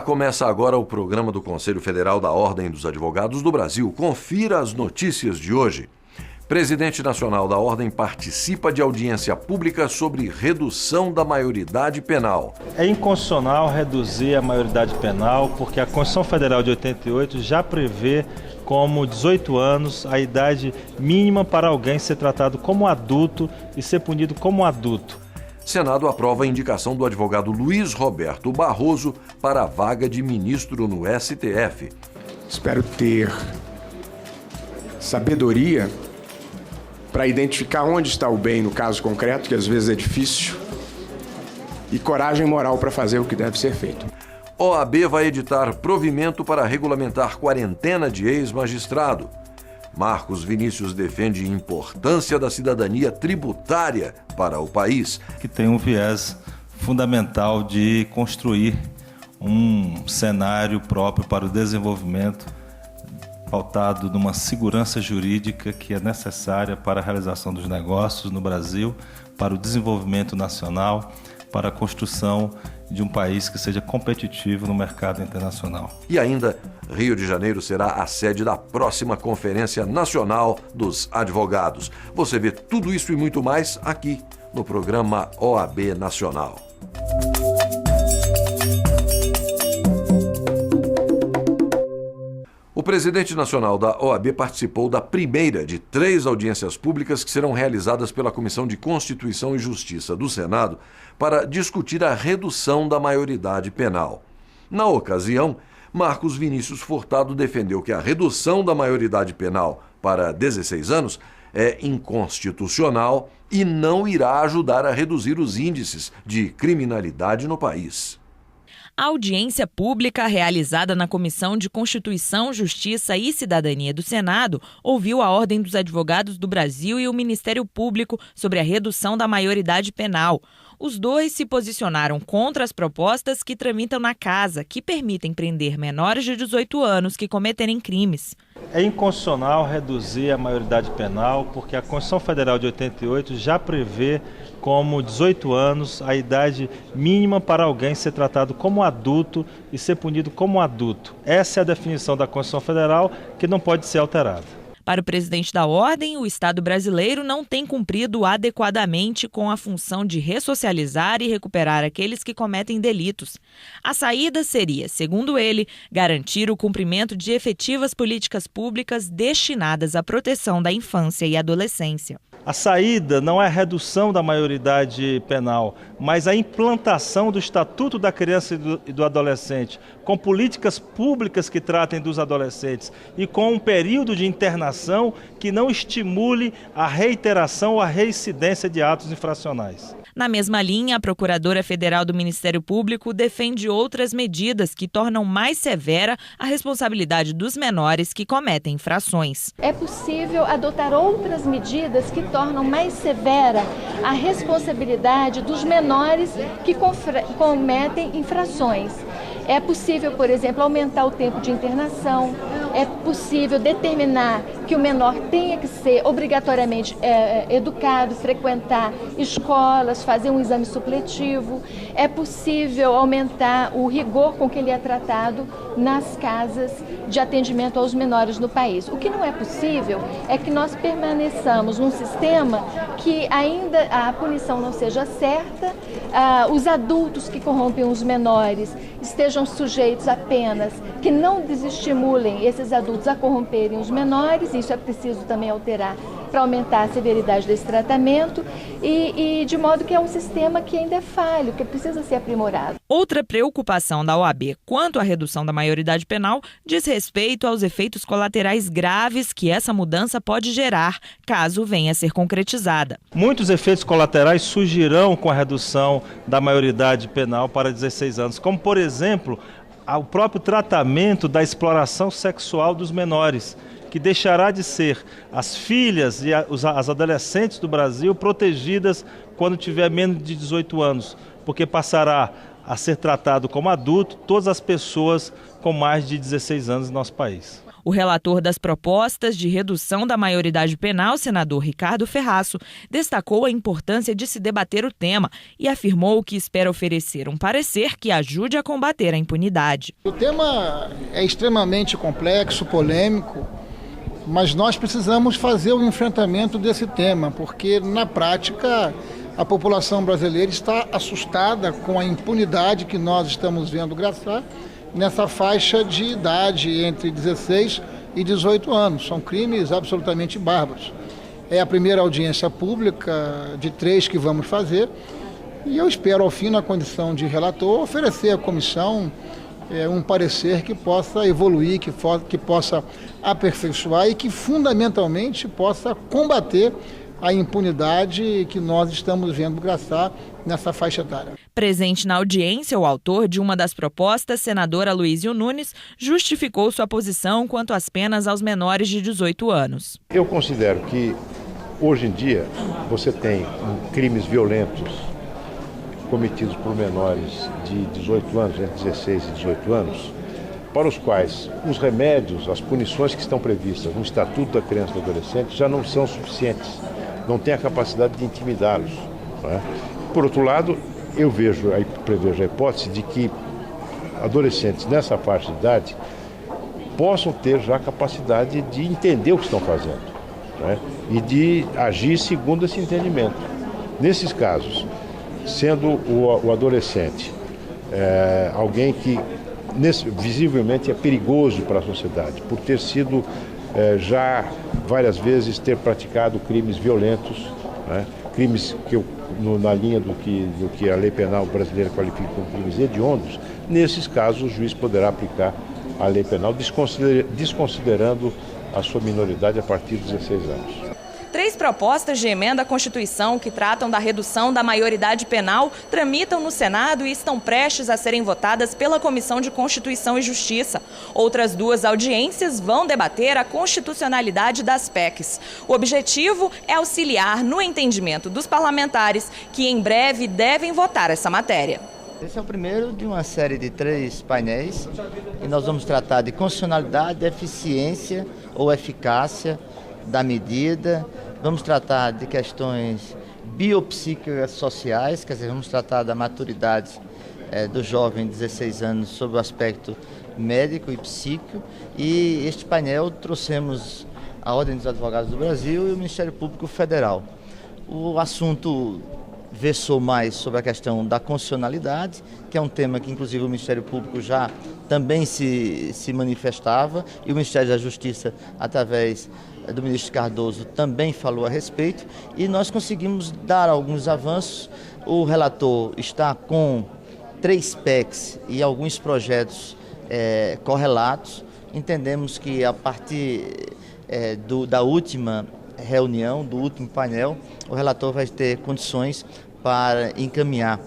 começa agora o programa do Conselho Federal da Ordem dos Advogados do Brasil. Confira as notícias de hoje. Presidente nacional da Ordem participa de audiência pública sobre redução da maioridade penal. É inconstitucional reduzir a maioridade penal porque a Constituição Federal de 88 já prevê como 18 anos a idade mínima para alguém ser tratado como adulto e ser punido como adulto. Senado aprova a indicação do advogado Luiz Roberto Barroso para a vaga de ministro no STF. Espero ter sabedoria para identificar onde está o bem no caso concreto, que às vezes é difícil, e coragem moral para fazer o que deve ser feito. OAB vai editar provimento para regulamentar quarentena de ex-magistrado. Marcos Vinícius defende importância da cidadania tributária para o país. Que tem um viés fundamental de construir um cenário próprio para o desenvolvimento, pautado numa segurança jurídica que é necessária para a realização dos negócios no Brasil, para o desenvolvimento nacional, para a construção de um país que seja competitivo no mercado internacional. E ainda, Rio de Janeiro será a sede da próxima Conferência Nacional dos Advogados. Você vê tudo isso e muito mais aqui no programa OAB Nacional. O presidente nacional da OAB participou da primeira de 3 audiências públicas que serão realizadas pela Comissão de Constituição e Justiça do Senado para discutir a redução da maioridade penal. Na ocasião, Marcos Vinícius Furtado defendeu que a redução da maioridade penal para 16 anos é inconstitucional e não irá ajudar a reduzir os índices de criminalidade no país. A audiência pública realizada na Comissão de Constituição, Justiça e Cidadania do Senado ouviu a Ordem dos Advogados do Brasil e o Ministério Público sobre a redução da maioridade penal. Os dois se posicionaram contra as propostas que tramitam na casa, que permitem prender menores de 18 anos que cometerem crimes. É inconstitucional reduzir a maioridade penal porque a Constituição Federal de 88 já prevê como 18 anos a idade mínima para alguém ser tratado como adulto e ser punido como adulto. Essa é a definição da Constituição Federal que não pode ser alterada. Para o presidente da Ordem, o Estado brasileiro não tem cumprido adequadamente com a função de ressocializar e recuperar aqueles que cometem delitos. A saída seria, segundo ele, garantir o cumprimento de efetivas políticas públicas destinadas à proteção da infância e adolescência. A saída não é a redução da maioridade penal, mas a implantação do Estatuto da Criança e do Adolescente, com políticas públicas que tratem dos adolescentes e com um período de internação que não estimule a reiteração ou a reincidência de atos infracionais. Na mesma linha, a Procuradora Federal do Ministério Público defende outras medidas que tornam mais severa a responsabilidade dos menores que cometem infrações. É possível adotar outras medidas que tornam mais severa a responsabilidade dos menores que cometem infrações. É possível, por exemplo, aumentar o tempo de internação, é possível determinar que o menor tenha que ser obrigatoriamente educado, frequentar escolas, fazer um exame supletivo, é possível aumentar o rigor com que ele é tratado nas casas de atendimento aos menores no país. O que não é possível é que nós permaneçamos num sistema que ainda a punição não seja certa, os adultos que corrompem os menores estejam sujeitos a penas que não desestimulem esses adultos a corromperem os menores. Isso é preciso também alterar para aumentar a severidade desse tratamento e de modo que é um sistema que ainda é falho, que precisa ser aprimorado. Outra preocupação da OAB quanto à redução da maioridade penal diz respeito aos efeitos colaterais graves que essa mudança pode gerar, caso venha a ser concretizada. Muitos efeitos colaterais surgirão com a redução da maioridade penal para 16 anos, como, por exemplo, o próprio tratamento da exploração sexual dos menores, que deixará de ser as filhas e as adolescentes do Brasil protegidas quando tiver menos de 18 anos, porque passará a ser tratado como adulto todas as pessoas com mais de 16 anos no nosso país. O relator das propostas de redução da maioridade penal, senador Ricardo Ferraço, destacou a importância de se debater o tema e afirmou que espera oferecer um parecer que ajude a combater a impunidade. O tema é extremamente complexo, polêmico, mas nós precisamos fazer o enfrentamento desse tema, porque na prática a população brasileira está assustada com a impunidade que nós estamos vendo graçar nessa faixa de idade entre 16 e 18 anos. São crimes absolutamente bárbaros. É a primeira audiência pública de 3 que vamos fazer e eu espero, ao fim, na condição de relator, oferecer à comissão um parecer que possa evoluir, que possa aperfeiçoar e que, fundamentalmente, possa combater a impunidade que nós estamos vendo graçar nessa faixa etária. Presente na audiência, o autor de uma das propostas, senador Aloysio Nunes, justificou sua posição quanto às penas aos menores de 18 anos. Eu considero que, hoje em dia, você tem crimes violentos cometidos por menores de 18 anos, entre 16 e 18 anos, para os quais os remédios, as punições que estão previstas no Estatuto da Criança e do Adolescente já não são suficientes, não tem a capacidade de intimidá-los. Não é? Por outro lado, eu prevejo a hipótese de que adolescentes nessa faixa de idade possam ter já a capacidade de entender o que estão fazendo, não é? E de agir segundo esse entendimento. Nesses casos, sendo o adolescente alguém que visivelmente é perigoso para a sociedade, por ter sido já várias vezes ter praticado crimes violentos, né? Crimes que na linha do que a lei penal brasileira qualifica como crimes hediondos. Nesses casos o juiz poderá aplicar a lei penal desconsiderando a sua minoridade a partir de 16 anos. 3 propostas de emenda à Constituição que tratam da redução da maioridade penal tramitam no Senado e estão prestes a serem votadas pela Comissão de Constituição e Justiça. Outras 2 audiências vão debater a constitucionalidade das PECs. O objetivo é auxiliar no entendimento dos parlamentares que em breve devem votar essa matéria. Esse é o primeiro de uma série de 3 painéis e nós vamos tratar de constitucionalidade, eficiência ou eficácia da medida. Vamos tratar de questões biopsíquicas sociais, quer dizer, vamos tratar da maturidade do jovem de 16 anos sob o aspecto médico e psíquico. E este painel trouxemos a Ordem dos Advogados do Brasil e o Ministério Público Federal. O assunto versou mais sobre a questão da constitucionalidade, que é um tema que inclusive o Ministério Público já também se manifestava e o Ministério da Justiça, através do ministro Cardoso, também falou a respeito e nós conseguimos dar alguns avanços. O relator está com 3 PECs e alguns projetos correlatos. Entendemos que a partir da última reunião, do último painel, o relator vai ter condições para encaminhar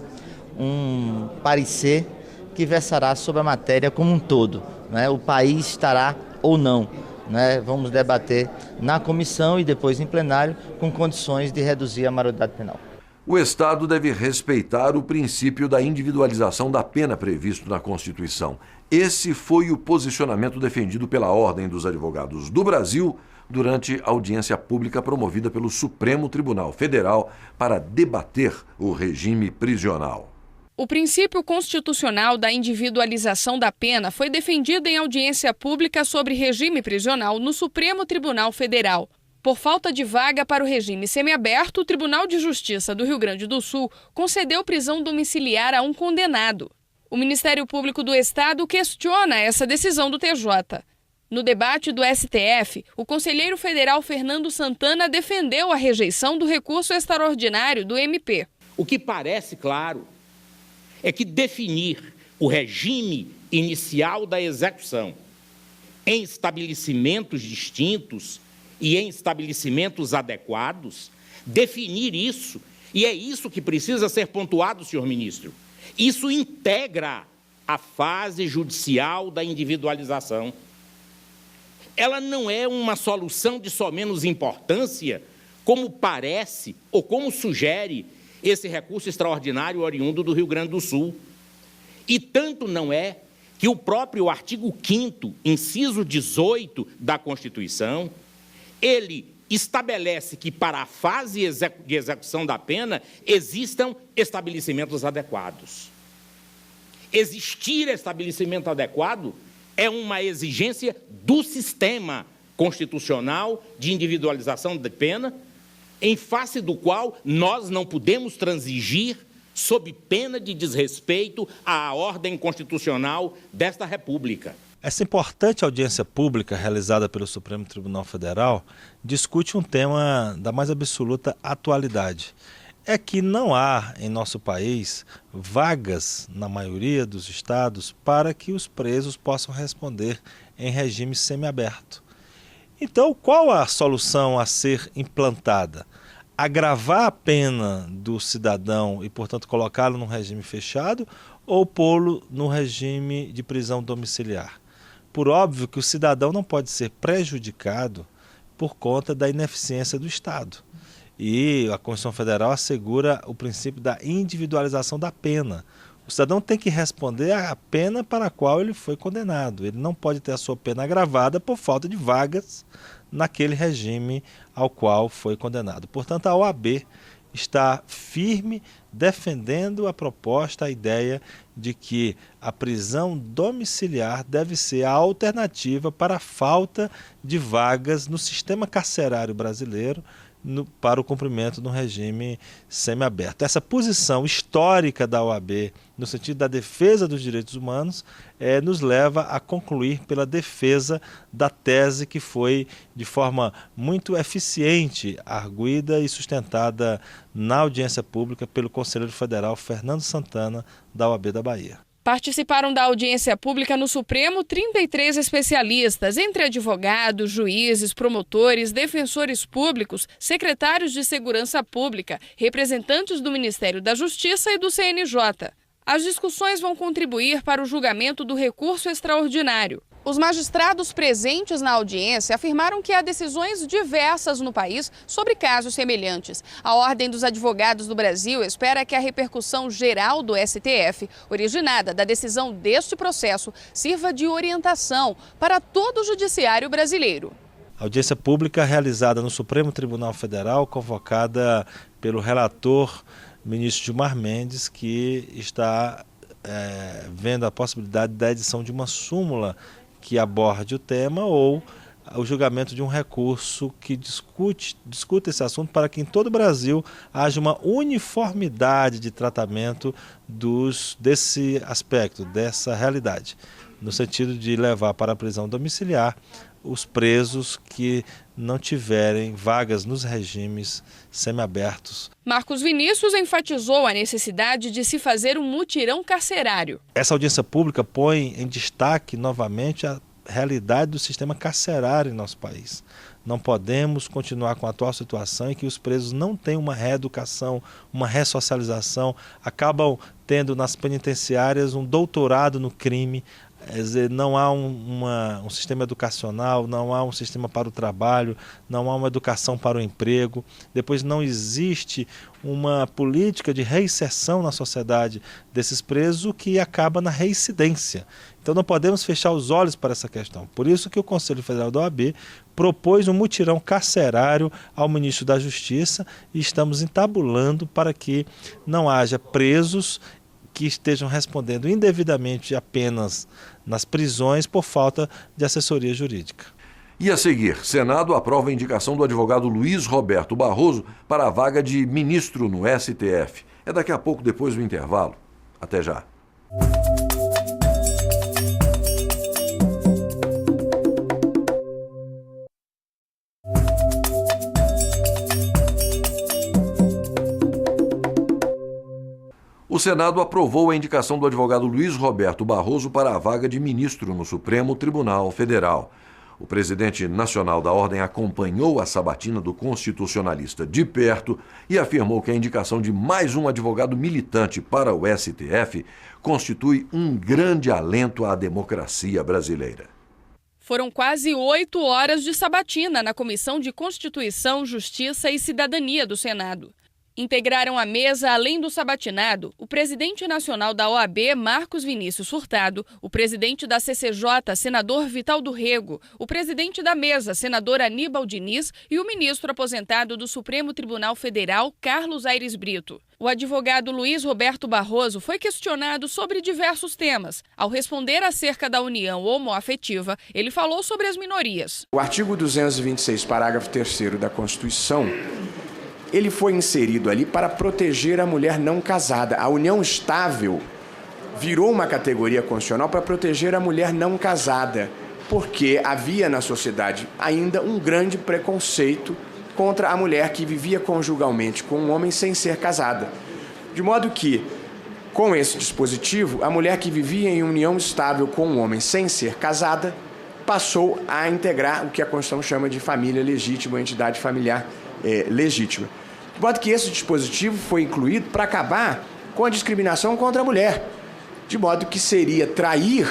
um parecer que versará sobre a matéria como um todo, né? O país estará ou não, né? Vamos debater na comissão e depois em plenário com condições de reduzir a maioridade penal. O Estado deve respeitar o princípio da individualização da pena previsto na Constituição. Esse foi o posicionamento defendido pela Ordem dos Advogados do Brasil durante a audiência pública promovida pelo Supremo Tribunal Federal para debater o regime prisional. O princípio constitucional da individualização da pena foi defendido em audiência pública sobre regime prisional no Supremo Tribunal Federal. Por falta de vaga para o regime semiaberto, o Tribunal de Justiça do Rio Grande do Sul concedeu prisão domiciliar a um condenado. O Ministério Público do Estado questiona essa decisão do TJ. No debate do STF, o conselheiro federal Fernando Santana defendeu a rejeição do recurso extraordinário do MP. O que parece claro é que definir o regime inicial da execução em estabelecimentos distintos e em estabelecimentos adequados, definir isso, e é isso que precisa ser pontuado, senhor ministro, isso integra a fase judicial da individualização. Ela não é uma solução de só menos importância, como parece ou como sugere esse recurso extraordinário oriundo do Rio Grande do Sul. E tanto não é que o próprio artigo 5º, inciso 18 da Constituição, ele estabelece que para a fase de execução da pena existam estabelecimentos adequados. Existir estabelecimento adequado é uma exigência do sistema constitucional de individualização da pena, em face do qual nós não podemos transigir sob pena de desrespeito à ordem constitucional desta República. Essa importante audiência pública realizada pelo Supremo Tribunal Federal discute um tema da mais absoluta atualidade. É que não há em nosso país vagas, na maioria dos estados, para que os presos possam responder em regime semiaberto. Então, qual a solução a ser implantada? Agravar a pena do cidadão e, portanto, colocá-lo num regime fechado ou pô-lo no regime de prisão domiciliar? Por óbvio que o cidadão não pode ser prejudicado por conta da ineficiência do Estado. E a Constituição Federal assegura o princípio da individualização da pena. O cidadão tem que responder à pena para a qual ele foi condenado. Ele não pode ter a sua pena agravada por falta de vagas naquele regime ao qual foi condenado. Portanto, a OAB está firme defendendo a proposta, a ideia de que a prisão domiciliar deve ser a alternativa para a falta de vagas no sistema carcerário brasileiro para o cumprimento do regime semiaberto. Essa posição histórica da OAB, no sentido da defesa dos direitos humanos, nos leva a concluir pela defesa da tese que foi, de forma muito eficiente, arguida e sustentada na audiência pública pelo Conselheiro Federal Fernando Santana, da OAB da Bahia. Participaram da audiência pública no Supremo 33 especialistas, entre advogados, juízes, promotores, defensores públicos, secretários de Segurança Pública, representantes do Ministério da Justiça e do CNJ. As discussões vão contribuir para o julgamento do recurso extraordinário. Os magistrados presentes na audiência afirmaram que há decisões diversas no país sobre casos semelhantes. A Ordem dos Advogados do Brasil espera que a repercussão geral do STF, originada da decisão deste processo, sirva de orientação para todo o judiciário brasileiro. A audiência pública realizada no Supremo Tribunal Federal, convocada pelo relator ministro Gilmar Mendes, que está vendo a possibilidade da edição de uma súmula que aborde o tema ou o julgamento de um recurso que discuta esse assunto para que em todo o Brasil haja uma uniformidade de tratamento desse aspecto, dessa realidade, no sentido de levar para a prisão domiciliar os presos que não tiverem vagas nos regimes semiabertos. Marcos Vinícius enfatizou a necessidade de se fazer um mutirão carcerário. Essa audiência pública põe em destaque novamente a realidade do sistema carcerário em nosso país. Não podemos continuar com a atual situação em que os presos não têm uma reeducação, uma ressocialização, acabam tendo nas penitenciárias um doutorado no crime. Quer dizer, não há um sistema educacional, não há um sistema para o trabalho, não há uma educação para o emprego. Depois não existe uma política de reinserção na sociedade desses presos, o que acaba na reincidência. Então não podemos fechar os olhos para essa questão. Por isso que o Conselho Federal da OAB propôs um mutirão carcerário ao ministro da Justiça e estamos entabulando para que não haja presos que estejam respondendo indevidamente apenas nas prisões por falta de assessoria jurídica. E a seguir, Senado aprova a indicação do advogado Luiz Roberto Barroso para a vaga de ministro no STF. É daqui a pouco, depois do intervalo. Até já. O Senado aprovou a indicação do advogado Luiz Roberto Barroso para a vaga de ministro no Supremo Tribunal Federal. O presidente nacional da Ordem acompanhou a sabatina do constitucionalista de perto e afirmou que a indicação de mais um advogado militante para o STF constitui um grande alento à democracia brasileira. Foram quase 8 horas de sabatina na Comissão de Constituição, Justiça e Cidadania do Senado. Integraram a mesa, além do sabatinado, o presidente nacional da OAB, Marcos Vinícius Furtado, o presidente da CCJ, senador Vital do Rego, o presidente da mesa, senador Aníbal Diniz, e o ministro aposentado do Supremo Tribunal Federal, Carlos Aires Brito. O advogado Luiz Roberto Barroso foi questionado sobre diversos temas. Ao responder acerca da união homoafetiva, ele falou sobre as minorias. O artigo 226, parágrafo 3º da Constituição, ele foi inserido ali para proteger a mulher não casada. A união estável virou uma categoria constitucional para proteger a mulher não casada, porque havia na sociedade ainda um grande preconceito contra a mulher que vivia conjugalmente com um homem sem ser casada. De modo que, com esse dispositivo, a mulher que vivia em união estável com um homem sem ser casada passou a integrar o que a Constituição chama de família legítima, entidade familiar legítima. De modo que esse dispositivo foi incluído para acabar com a discriminação contra a mulher, de modo que seria trair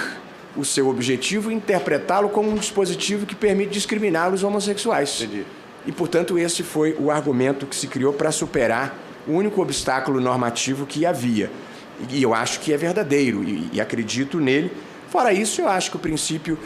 o seu objetivo e interpretá-lo como um dispositivo que permite discriminar os homossexuais. Entendi. E, portanto, esse foi o argumento que se criou para superar o único obstáculo normativo que havia. E eu acho que é verdadeiro e acredito nele. Fora isso, eu acho que o princípio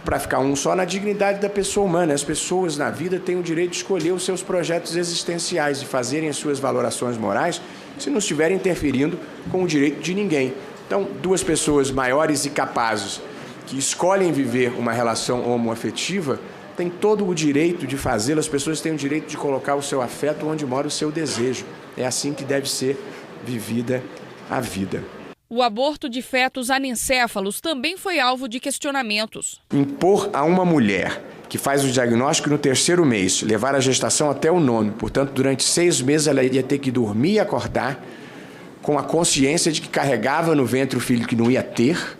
para ficar um só, na dignidade da pessoa humana. As pessoas na vida têm o direito de escolher os seus projetos existenciais e fazerem as suas valorações morais se não estiverem interferindo com o direito de ninguém. Então, duas pessoas maiores e capazes que escolhem viver uma relação homoafetiva têm todo o direito de fazê-lo. As pessoas têm o direito de colocar o seu afeto onde mora o seu desejo. É assim que deve ser vivida a vida. O aborto de fetos anencéfalos também foi alvo de questionamentos. Impor a uma mulher que faz o diagnóstico no 3º mês, levar a gestação até o 9º, portanto, durante 6 meses ela ia ter que dormir e acordar com a consciência de que carregava no ventre o filho que não ia ter,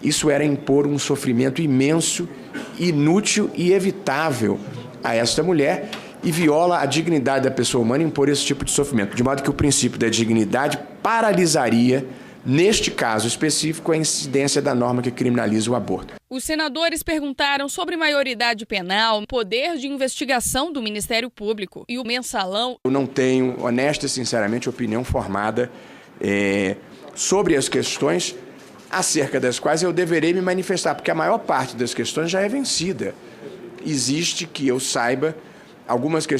isso era impor um sofrimento imenso, inútil e evitável a esta mulher e viola a dignidade da pessoa humana impor esse tipo de sofrimento, de modo que o princípio da dignidade paralisaria, neste caso específico, a incidência da norma que criminaliza o aborto. Os senadores perguntaram sobre maioridade penal, poder de investigação do Ministério Público e o mensalão. Eu não tenho, honesta e sinceramente, opinião formada sobre as questões acerca das quais eu deverei me manifestar, porque a maior parte das questões já é vencida. Existe, que eu saiba,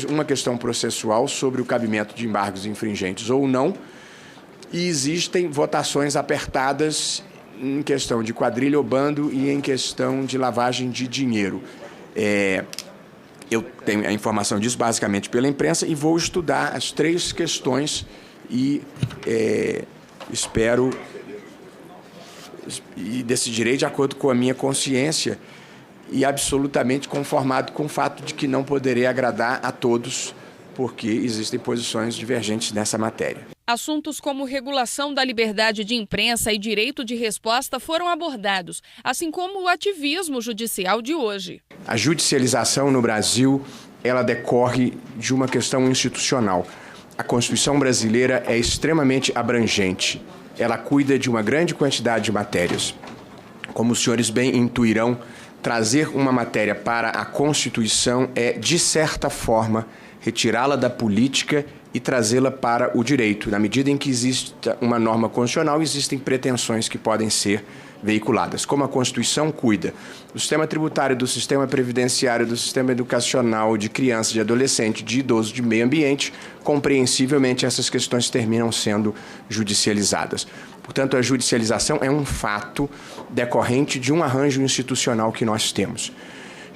uma questão processual sobre o cabimento de embargos infringentes ou não, e existem votações apertadas em questão de quadrilha ou bando e em questão de lavagem de dinheiro. Eu tenho a informação disso basicamente pela imprensa e vou estudar as 3 questões e espero e decidirei de acordo com a minha consciência e absolutamente conformado com o fato de que não poderei agradar a todos, porque existem posições divergentes nessa matéria. Assuntos como regulação da liberdade de imprensa e direito de resposta foram abordados, assim como o ativismo judicial de hoje. A judicialização no Brasil, ela decorre de uma questão institucional. A Constituição brasileira é extremamente abrangente. Ela cuida de uma grande quantidade de matérias. Como os senhores bem intuirão, trazer uma matéria para a Constituição é, de certa forma, retirá-la da política e trazê-la para o direito. Na medida em que exista uma norma constitucional, existem pretensões que podem ser veiculadas. Como a Constituição cuida do sistema tributário, do sistema previdenciário, do sistema educacional, de criança, de adolescente, de idoso, de meio ambiente, compreensivelmente essas questões terminam sendo judicializadas. Portanto, a judicialização é um fato decorrente de um arranjo institucional que nós temos.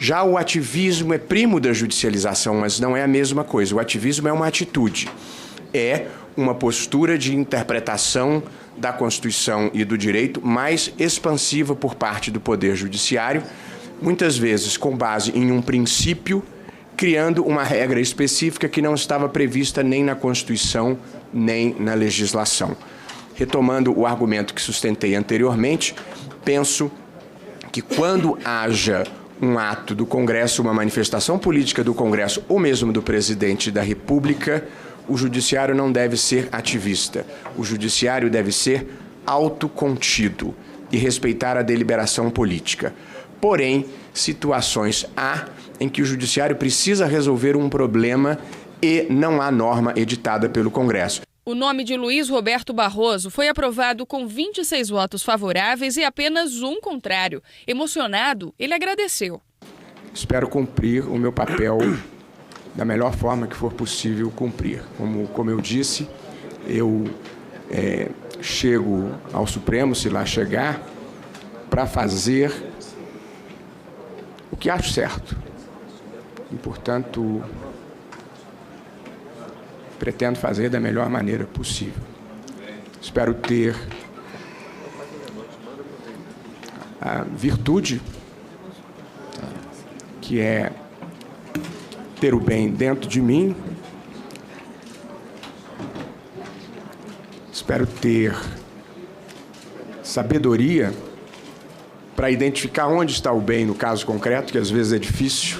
Já o ativismo é primo da judicialização, mas não é a mesma coisa. O ativismo é uma atitude, é uma postura de interpretação da Constituição e do direito mais expansiva por parte do Poder Judiciário, muitas vezes com base em um princípio, criando uma regra específica que não estava prevista nem na Constituição, nem na legislação. Retomando o argumento que sustentei anteriormente, penso que quando haja um ato do Congresso, uma manifestação política do Congresso ou mesmo do presidente da República, o judiciário não deve ser ativista. O judiciário deve ser autocontido e respeitar a deliberação política. Porém, situações há em que o judiciário precisa resolver um problema e não há norma editada pelo Congresso. O nome de Luiz Roberto Barroso foi aprovado com 26 votos favoráveis e apenas um contrário. Emocionado, ele agradeceu. Espero cumprir o meu papel da melhor forma que for possível cumprir. Como eu disse, eu chego ao Supremo, se lá chegar, para fazer o que acho certo. E, portanto, pretendo fazer da melhor maneira possível. Espero ter a virtude, que é ter o bem dentro de mim. Espero ter sabedoria para identificar onde está o bem no caso concreto, que às vezes é difícil,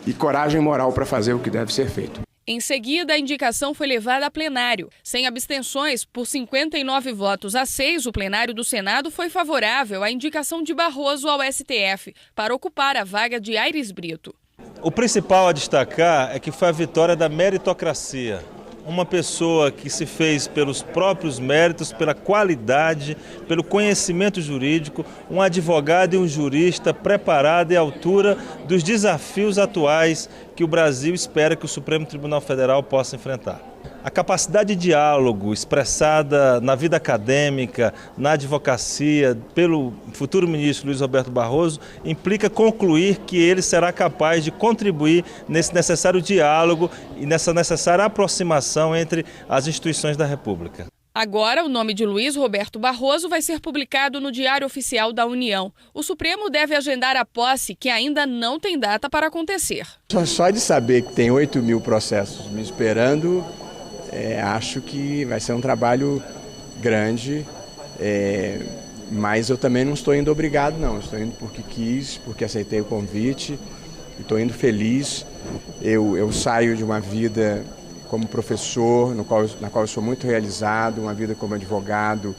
e coragem moral para fazer o que deve ser feito. Em seguida, a indicação foi levada a plenário. Sem abstenções, por 59 votos a 6, o plenário do Senado foi favorável à indicação de Barroso ao STF para ocupar a vaga de Aires Brito. O principal a destacar é que foi a vitória da meritocracia. Uma pessoa que se fez pelos próprios méritos, pela qualidade, pelo conhecimento jurídico, um advogado e um jurista preparado e à altura dos desafios atuais que o Brasil espera que o Supremo Tribunal Federal possa enfrentar. A capacidade de diálogo expressada na vida acadêmica, na advocacia, pelo futuro ministro Luiz Roberto Barroso, implica concluir que ele será capaz de contribuir nesse necessário diálogo e nessa necessária aproximação entre as instituições da República. Agora, o nome de Luiz Roberto Barroso vai ser publicado no Diário Oficial da União. O Supremo deve agendar a posse, que ainda não tem data para acontecer. Só de saber que tem 8 mil processos me esperando, acho que vai ser um trabalho grande, mas eu também não estou indo obrigado, não. Estou indo porque quis, porque aceitei o convite, estou indo feliz. Eu saio de uma vida como professor, na qual eu sou muito realizado, uma vida como advogado,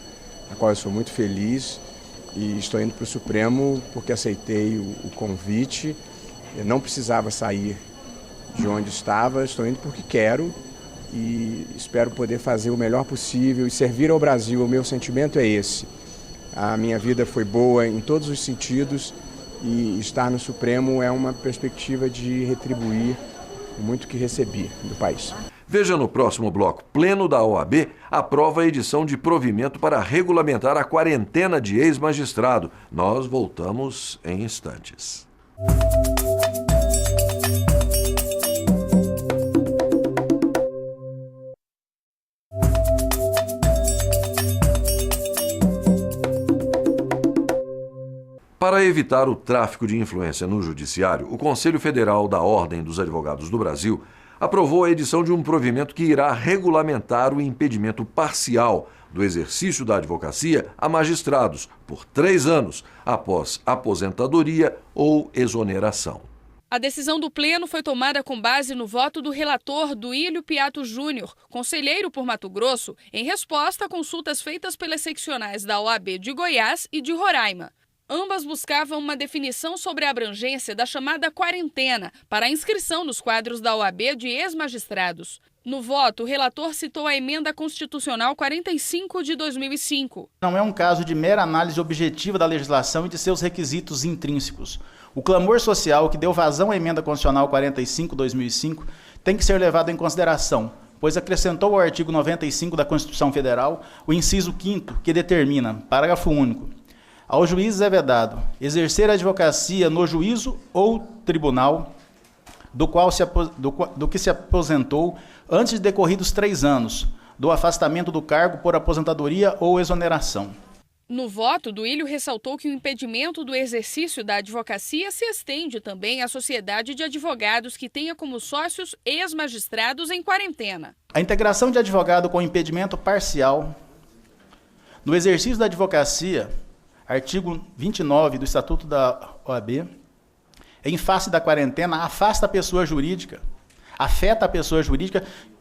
na qual eu sou muito feliz, e estou indo para o Supremo porque aceitei o convite. Eu não precisava sair de onde estava, estou indo porque quero e espero poder fazer o melhor possível e servir ao Brasil. O meu sentimento é esse. A minha vida foi boa em todos os sentidos e estar no Supremo é uma perspectiva de retribuir o muito que recebi do país. Veja no próximo bloco. Pleno da OAB aprova a edição de provimento para regulamentar a quarentena de ex-magistrado. Nós voltamos em instantes. Para evitar o tráfico de influência no Judiciário, o Conselho Federal da Ordem dos Advogados do Brasil aprovou a edição de um provimento que irá regulamentar o impedimento parcial do exercício da advocacia a magistrados por 3 anos após aposentadoria ou exoneração. A decisão do Pleno foi tomada com base no voto do relator Duílio Piatto Júnior, conselheiro por Mato Grosso, em resposta a consultas feitas pelas seccionais da OAB de Goiás e de Roraima. Ambas buscavam uma definição sobre a abrangência da chamada quarentena para a inscrição nos quadros da OAB de ex-magistrados. No voto, o relator citou a Emenda Constitucional 45 de 2005. Não é um caso de mera análise objetiva da legislação e de seus requisitos intrínsecos. O clamor social que deu vazão à Emenda Constitucional 45 de 2005 tem que ser levado em consideração, pois acrescentou ao artigo 95 da Constituição Federal o inciso 5º, que determina, parágrafo único, aos juízes é vedado exercer a advocacia no juízo ou tribunal do que se aposentou antes de decorridos 3 anos, do afastamento do cargo por aposentadoria ou exoneração. No voto, Duílio ressaltou que o impedimento do exercício da advocacia se estende também à sociedade de advogados que tenha como sócios ex-magistrados em quarentena. A integração de advogado com impedimento parcial no exercício da advocacia, artigo 29 do Estatuto da OAB, em face da quarentena, afeta a pessoa jurídica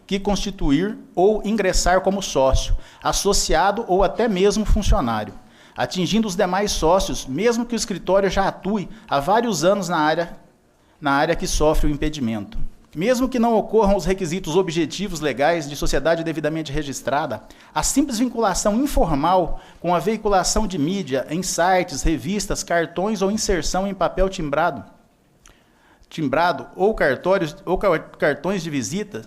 que constituir ou ingressar como sócio, associado ou até mesmo funcionário, atingindo os demais sócios, mesmo que o escritório já atue há vários anos na área que sofre o impedimento. Mesmo que não ocorram os requisitos objetivos legais de sociedade devidamente registrada, a simples vinculação informal com a veiculação de mídia em sites, revistas, cartões ou inserção em papel timbrado ou cartões de visita,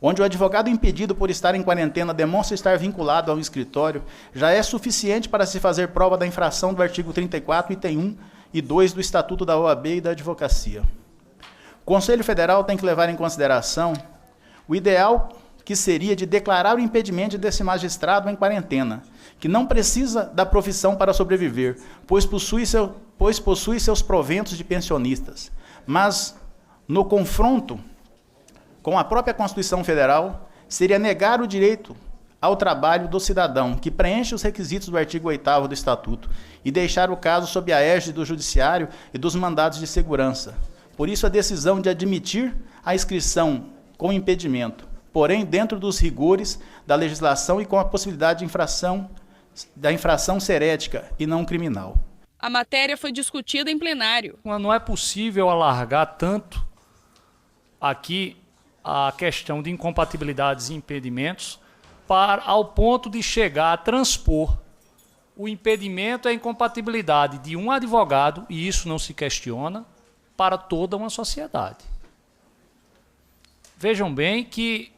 onde o advogado impedido por estar em quarentena demonstra estar vinculado ao escritório, já é suficiente para se fazer prova da infração do artigo 34, item 1 e 2 do Estatuto da OAB e da Advocacia. O Conselho Federal tem que levar em consideração o ideal que seria de declarar o impedimento desse magistrado em quarentena, que não precisa da profissão para sobreviver, pois possui seus proventos de pensionistas. Mas, no confronto com a própria Constituição Federal, seria negar o direito ao trabalho do cidadão, que preenche os requisitos do artigo 8º do Estatuto, e deixar o caso sob a égide do Judiciário e dos mandados de segurança. Por isso, a decisão de admitir a inscrição com impedimento, porém dentro dos rigores da legislação e com a possibilidade da infração ser ética e não criminal. A matéria foi discutida em plenário. Não é possível alargar tanto aqui a questão de incompatibilidades e impedimentos ao ponto de chegar a transpor o impedimento e a incompatibilidade de um advogado, e isso não se questiona, para toda uma sociedade. Vejam bem que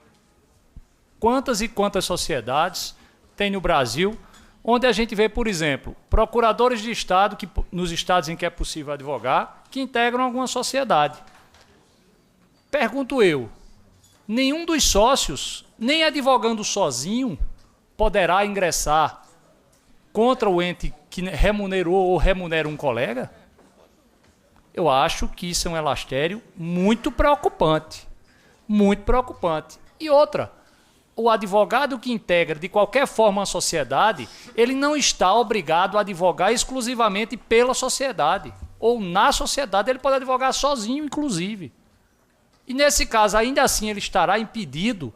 quantas e quantas sociedades tem no Brasil, onde a gente vê, por exemplo, procuradores de Estado, nos estados em que é possível advogar, que integram alguma sociedade. Pergunto eu, nenhum dos sócios, nem advogando sozinho, poderá ingressar contra o ente que remunerou ou remunera um colega? Eu acho que isso é um elastério muito preocupante. Muito preocupante. E outra, o advogado que integra de qualquer forma a sociedade, ele não está obrigado a advogar exclusivamente pela sociedade. Ou na sociedade, ele pode advogar sozinho, inclusive. E nesse caso, ainda assim, ele estará impedido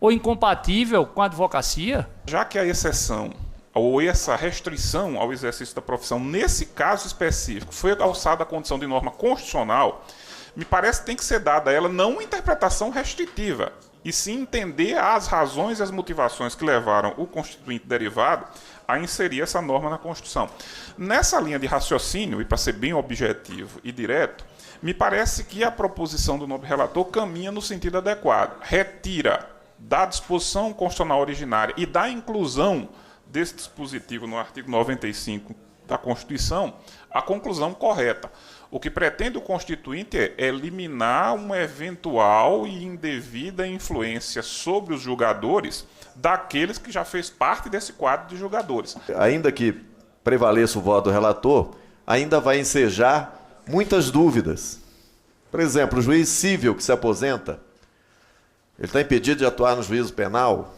ou incompatível com a advocacia? Já que a exceção ou essa restrição ao exercício da profissão, nesse caso específico, foi alçada a condição de norma constitucional, me parece que tem que ser dada a ela não uma interpretação restritiva, e sim entender as razões e as motivações que levaram o constituinte derivado a inserir essa norma na Constituição. Nessa linha de raciocínio, e para ser bem objetivo e direto, me parece que a proposição do nobre relator caminha no sentido adequado. Retira da disposição constitucional originária e da inclusão desse dispositivo no artigo 95 da Constituição a conclusão correta. O que pretende o Constituinte é eliminar uma eventual e indevida influência sobre os julgadores daqueles que já fez parte desse quadro de julgadores. Ainda que prevaleça o voto do relator, ainda vai ensejar muitas dúvidas. Por exemplo, o juiz civil que se aposenta, ele está impedido de atuar no juízo penal?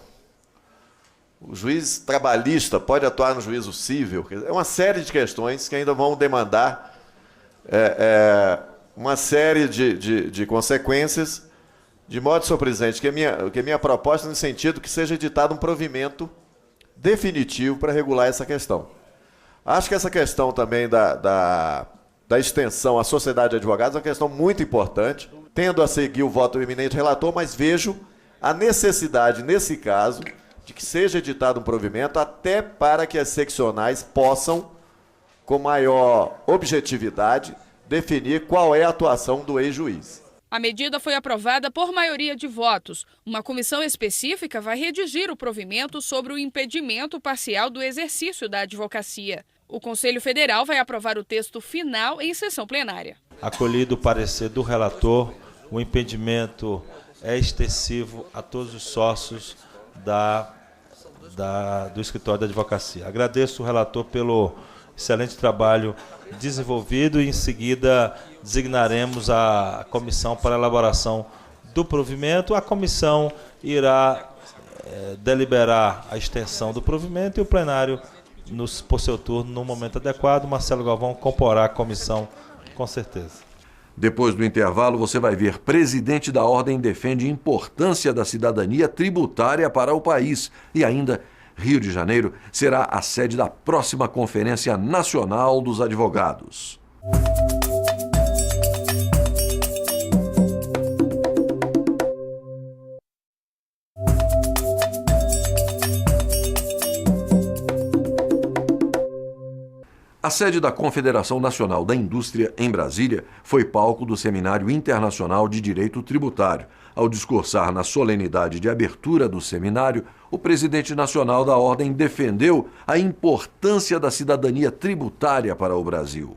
O juiz trabalhista pode atuar no juízo civil? É uma série de questões que ainda vão demandar uma série de consequências, de modo, senhor presidente, que a minha proposta é no sentido que seja editado um provimento definitivo para regular essa questão. Acho que essa questão também da extensão à sociedade de advogados é uma questão muito importante, tendo a seguir o voto do eminente relator, mas vejo a necessidade, nesse caso, de que seja editado um provimento até para que as seccionais possam, com maior objetividade, definir qual é a atuação do ex-juiz. A medida foi aprovada por maioria de votos. Uma comissão específica vai redigir o provimento sobre o impedimento parcial do exercício da advocacia. O Conselho Federal vai aprovar o texto final em sessão plenária. Acolhido o parecer do relator, o impedimento é extensivo a todos os sócios do escritório da advocacia. Agradeço o relator pelo excelente trabalho desenvolvido e, em seguida, designaremos a comissão para a elaboração do provimento. A comissão irá deliberar a extensão do provimento e o plenário, por seu turno, no momento adequado. Marcelo Galvão comporá a comissão, com certeza. Depois do intervalo, você vai ver: presidente da Ordem defende importância da cidadania tributária para o país. E ainda, Rio de Janeiro será a sede da próxima Conferência Nacional dos Advogados. sede da Confederação Nacional da Indústria, em Brasília, foi palco do Seminário Internacional de Direito Tributário. Ao discursar na solenidade de abertura do seminário, o presidente nacional da Ordem defendeu a importância da cidadania tributária para o Brasil.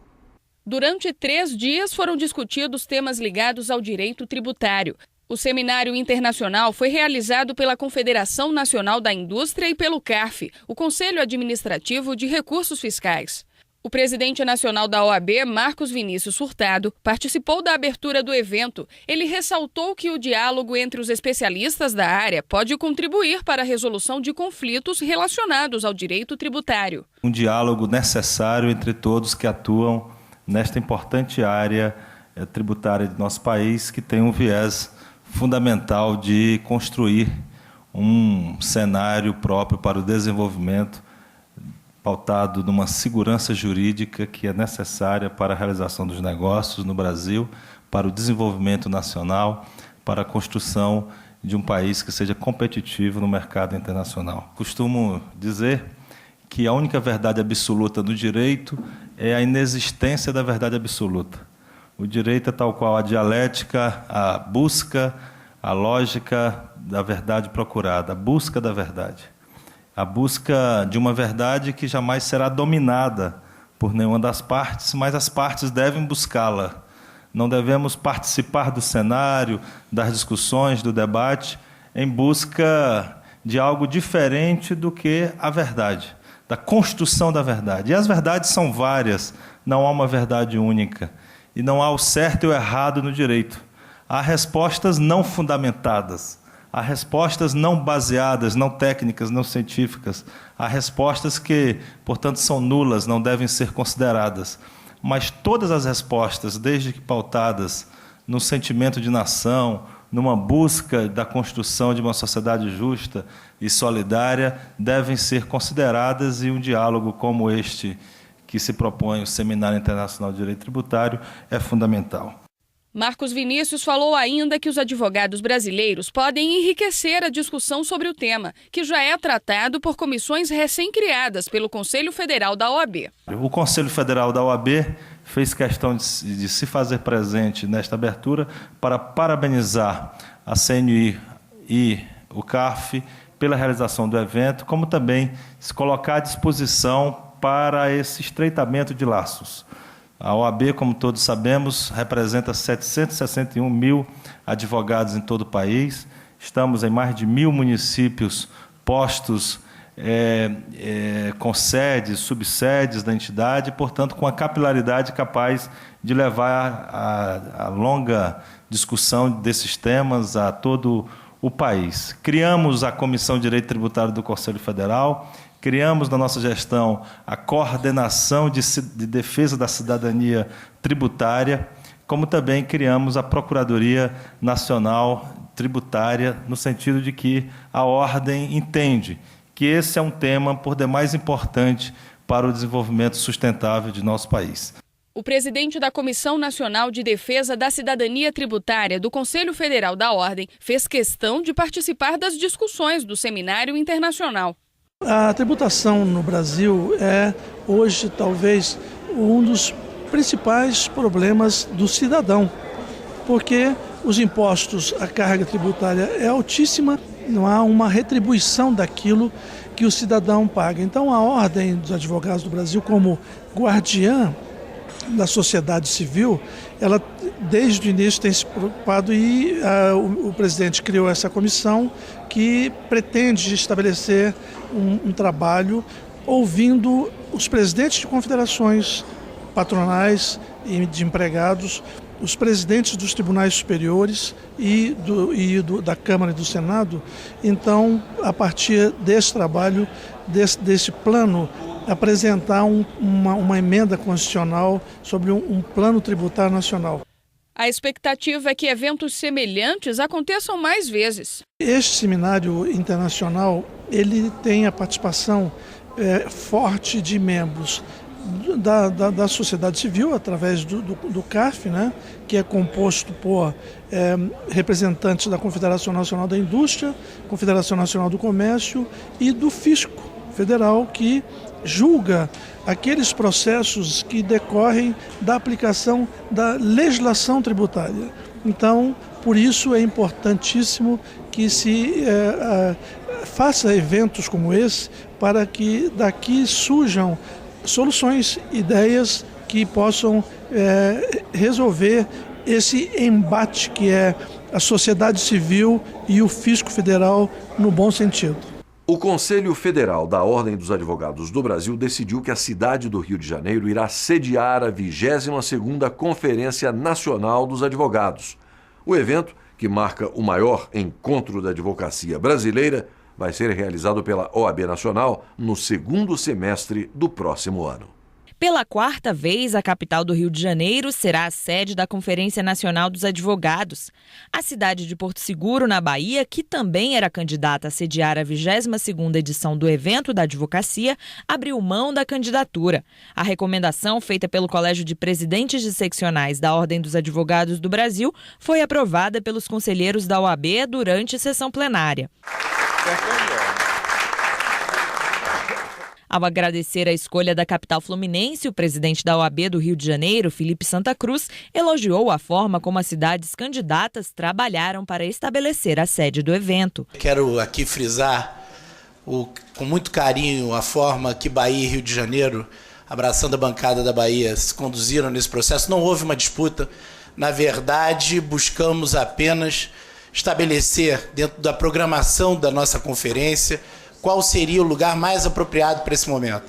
Durante 3 dias foram discutidos temas ligados ao direito tributário. O seminário internacional foi realizado pela Confederação Nacional da Indústria e pelo CARF, o Conselho Administrativo de Recursos Fiscais. O presidente nacional da OAB, Marcos Vinícius Furtado, participou da abertura do evento. Ele ressaltou que o diálogo entre os especialistas da área pode contribuir para a resolução de conflitos relacionados ao direito tributário. Um diálogo necessário entre todos que atuam nesta importante área tributária de nosso país, que tem um viés fundamental de construir um cenário próprio para o desenvolvimento, pautado numa segurança jurídica que é necessária para a realização dos negócios no Brasil, para o desenvolvimento nacional, para a construção de um país que seja competitivo no mercado internacional. Costumo dizer que a única verdade absoluta do direito é a inexistência da verdade absoluta. O direito é tal qual a dialética, a busca, a lógica da verdade procurada, a busca da verdade. A busca de uma verdade que jamais será dominada por nenhuma das partes, mas as partes devem buscá-la. Não devemos participar do cenário, das discussões, do debate, em busca de algo diferente do que a verdade, da construção da verdade. E as verdades são várias, não há uma verdade única. E não há o certo e o errado no direito. Há respostas não fundamentadas. Há respostas não baseadas, não técnicas, não científicas. Há respostas que, portanto, são nulas, não devem ser consideradas. Mas todas as respostas, desde que pautadas no sentimento de nação, numa busca da construção de uma sociedade justa e solidária, devem ser consideradas, e um diálogo como este, que se propõe o Seminário Internacional de Direito Tributário, é fundamental. Marcos Vinícius falou ainda que os advogados brasileiros podem enriquecer a discussão sobre o tema, que já é tratado por comissões recém-criadas pelo Conselho Federal da OAB. O Conselho Federal da OAB fez questão de se fazer presente nesta abertura para parabenizar a CNI e o CARF pela realização do evento, como também se colocar à disposição para esse estreitamento de laços. A OAB, como todos sabemos, representa 761 mil advogados em todo o país. Estamos em mais de 1.000 municípios postos com sedes, subsedes da entidade, portanto, com a capilaridade capaz de levar a longa discussão desses temas a todo o país. Criamos a Comissão de Direito Tributário do Conselho Federal, criamos na nossa gestão a Coordenação de Defesa da Cidadania Tributária, como também criamos a Procuradoria Nacional Tributária, no sentido de que a Ordem entende que esse é um tema por demais importante para o desenvolvimento sustentável de nosso país. O presidente da Comissão Nacional de Defesa da Cidadania Tributária do Conselho Federal da Ordem fez questão de participar das discussões do Seminário Internacional. A tributação no Brasil é, hoje, talvez, um dos principais problemas do cidadão, porque os impostos, a carga tributária é altíssima, não há uma retribuição daquilo que o cidadão paga. Então, a Ordem dos Advogados do Brasil, como guardiã da sociedade civil, ela desde o início tem se preocupado e o presidente criou essa comissão que pretende estabelecer um trabalho ouvindo os presidentes de confederações patronais e de empregados, os presidentes dos tribunais superiores e da Câmara e do Senado. Então, a partir desse trabalho, desse plano, apresentar uma emenda constitucional sobre um plano tributário nacional. A expectativa é que eventos semelhantes aconteçam mais vezes. Este seminário internacional, ele tem a participação forte de membros da sociedade civil, através do CARF, né, que é composto por representantes da Confederação Nacional da Indústria, Confederação Nacional do Comércio e do Fisco Federal, que julga aqueles processos que decorrem da aplicação da legislação tributária. Então, por isso é importantíssimo que se faça eventos como esse para que daqui surjam soluções, ideias que possam resolver esse embate que é a sociedade civil e o fisco federal no bom sentido. O Conselho Federal da Ordem dos Advogados do Brasil decidiu que a cidade do Rio de Janeiro irá sediar a 22ª Conferência Nacional dos Advogados. O evento, que marca o maior encontro da advocacia brasileira, vai ser realizado pela OAB Nacional no segundo semestre do próximo ano. Pela quarta vez, a capital do Rio de Janeiro será a sede da Conferência Nacional dos Advogados. A cidade de Porto Seguro, na Bahia, que também era candidata a sediar a 22ª edição do evento da advocacia, abriu mão da candidatura. A recomendação feita pelo Colégio de Presidentes de Seccionais da Ordem dos Advogados do Brasil foi aprovada pelos conselheiros da OAB durante sessão plenária. Ao agradecer a escolha da capital fluminense, o presidente da OAB do Rio de Janeiro, Felipe Santa Cruz, elogiou a forma como as cidades candidatas trabalharam para estabelecer a sede do evento. Quero aqui frisar com muito carinho a forma que Bahia e Rio de Janeiro, abraçando a bancada da Bahia, se conduziram nesse processo. Não houve uma disputa. Na verdade, buscamos apenas estabelecer, dentro da programação da nossa conferência, qual seria o lugar mais apropriado para esse momento.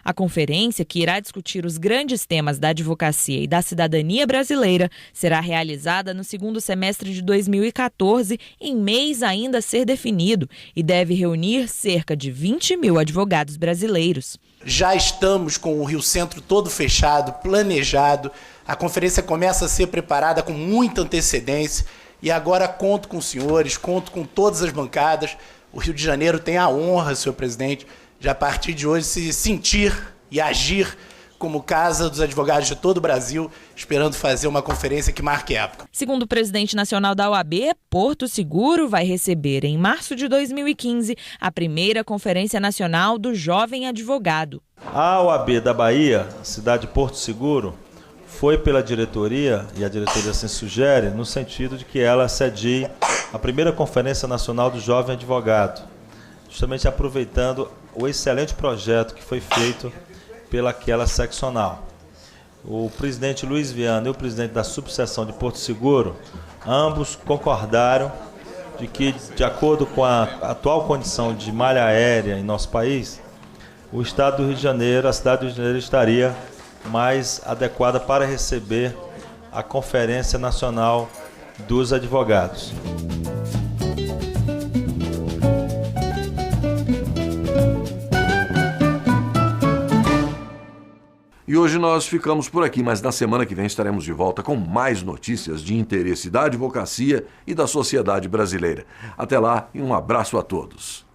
A conferência, que irá discutir os grandes temas da advocacia e da cidadania brasileira, será realizada no segundo semestre de 2014, em mês ainda a ser definido, e deve reunir cerca de 20 mil advogados brasileiros. Já estamos com o Rio Centro todo fechado, planejado. A conferência começa a ser preparada com muita antecedência e agora conto com os senhores, conto com todas as bancadas. O Rio de Janeiro tem a honra, senhor presidente, de a partir de hoje se sentir e agir como casa dos advogados de todo o Brasil, esperando fazer uma conferência que marque época. Segundo o presidente nacional da OAB, Porto Seguro vai receber, em março de 2015, a primeira Conferência Nacional do Jovem Advogado. A OAB da Bahia, cidade de Porto Seguro, foi pela diretoria, e a diretoria assim sugere, no sentido de que ela cedie a primeira Conferência Nacional do Jovem Advogado, justamente aproveitando o excelente projeto que foi feito pelaquela seccional. O presidente Luiz Viana e o presidente da subseção de Porto Seguro, ambos concordaram de que, de acordo com a atual condição de malha aérea em nosso país, o estado do Rio de Janeiro, a cidade do Rio de Janeiro estaria mais adequada para receber a Conferência Nacional dos Advogados. E hoje nós ficamos por aqui, mas na semana que vem estaremos de volta com mais notícias de interesse da advocacia e da sociedade brasileira. Até lá e um abraço a todos.